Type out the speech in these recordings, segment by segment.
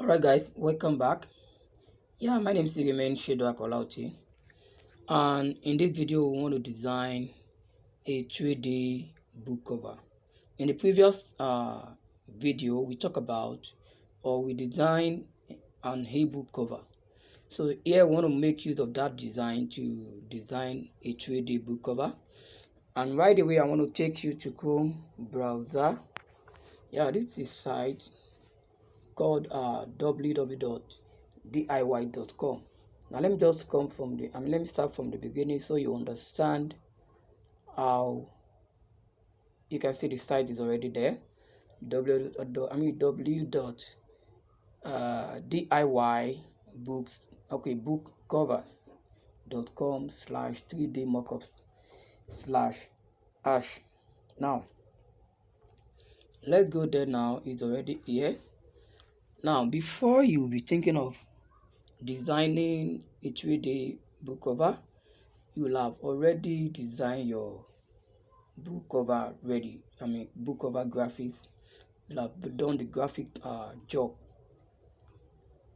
Alright guys, welcome back. My name is remain Shedo Akolauti, and in this video we want to design a 3D book cover. In the previous video we talked about we designed an ebook cover. So here we want to make use of that design to design a 3D book cover. And right away I want to take you to Chrome browser. This is site called www.diy.com. Now let me just come from let me start from the beginning so you understand how you can see the site is already there. bookcovers.com/3d mockups/hash. Now let's go there. Now it's already here. Now before you be thinking of designing a 3D book cover, you will have already designed your book cover ready. Book cover graphics. You'll have done the graphic job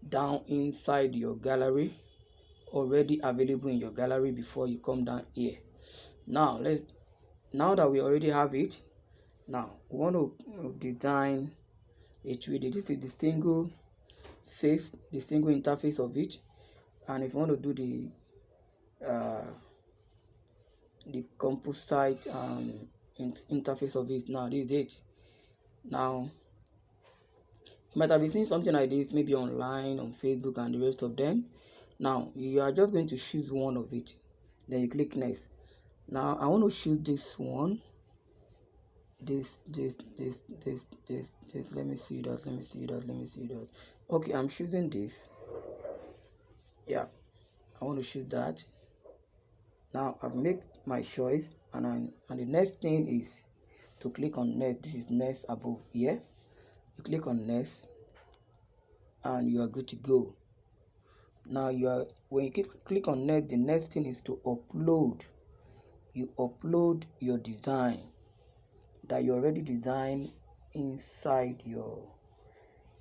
down inside your gallery, already available in your gallery before you come down here. Now that we already have it, now we want to design a 3D. This is the single face, the single interface of it. And if you want to do the composite interface of it, now this is it. Now you might have been seeing something like this maybe online, on Facebook and the rest of them. Now you are just going to choose one of it, then you click next. Now I want to choose this one. This let me see that. Okay, I'm choosing this. I want to choose that. Now I've made my choice, and the next thing is to click on next. This is next above here. You click on next and you are good to go. Now when you click on next, the next thing is to upload. You upload your design that you already designed inside your.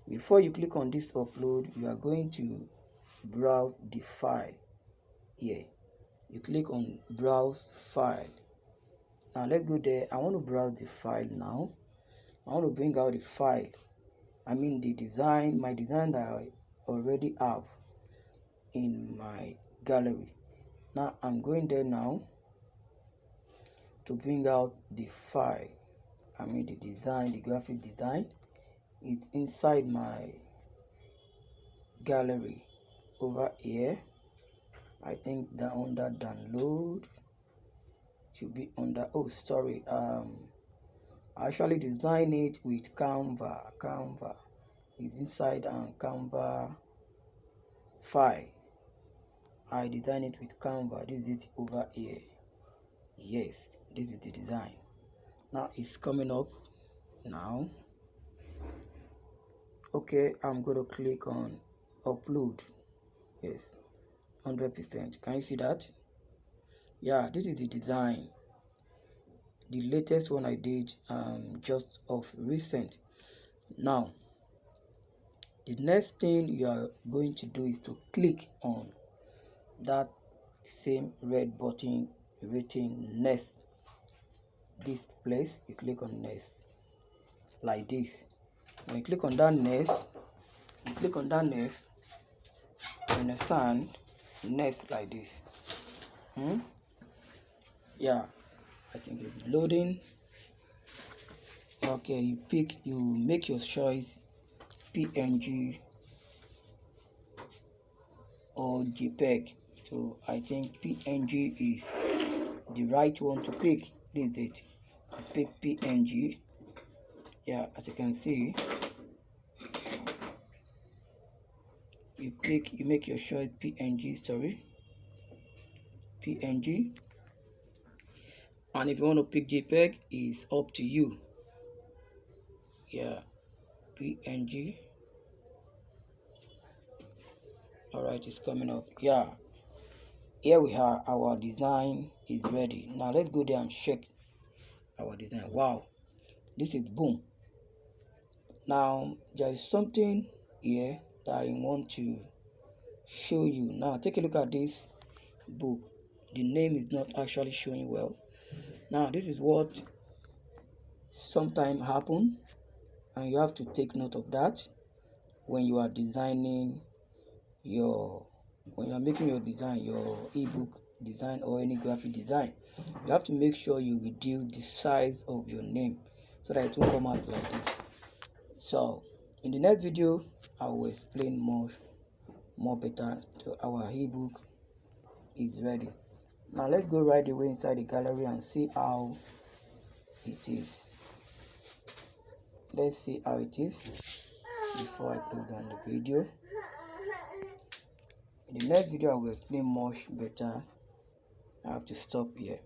Before you click on this upload, you are going to browse the file here. You click on browse file. Now let's go there. I want to browse the file now. I want to bring out the file. The design, my design that I already have in my gallery. Now I'm going there now to bring out the file. The design, the graphic design. It's inside my gallery over here. I think that under download should be under I actually designed it with Canva is inside and Canva file. I designed it with Canva. This is it over here. Yes, this is the design. Now it's coming up now. Okay, I'm going to click on upload. Yes, 100%. Can you see that? This is the design, the latest one I did just of recent. Now the next thing you are going to do is to click on that same red button written next. This place, you click on next like this. When you click on that next, you understand, next like this. I think it's loading. Okay, you make your choice, PNG or JPEG. So I think PNG is the right one to pick. This is it. I pick PNG. As you can see, you make your choice, PNG. And if you want to pick JPEG, it's up to you. PNG. Alright, it's coming up. Here we are. Our design is ready. Now let's go there and check our design. Wow, this is boom. Now there is something here that I want to show you. Now take a look at this book. The name is not actually showing well. Now this is what sometimes happen, and you have to take note of that when you are designing when you are making your design, your ebook design or any graphic design. You have to make sure you reduce the size of your name so that it will come out like this. So in the next video I will explain more better to our ebook is ready. Now let's go right away inside the gallery and see how it is. Let's see how it is before I close down the video. In the next video I will explain much better. I have to stop here.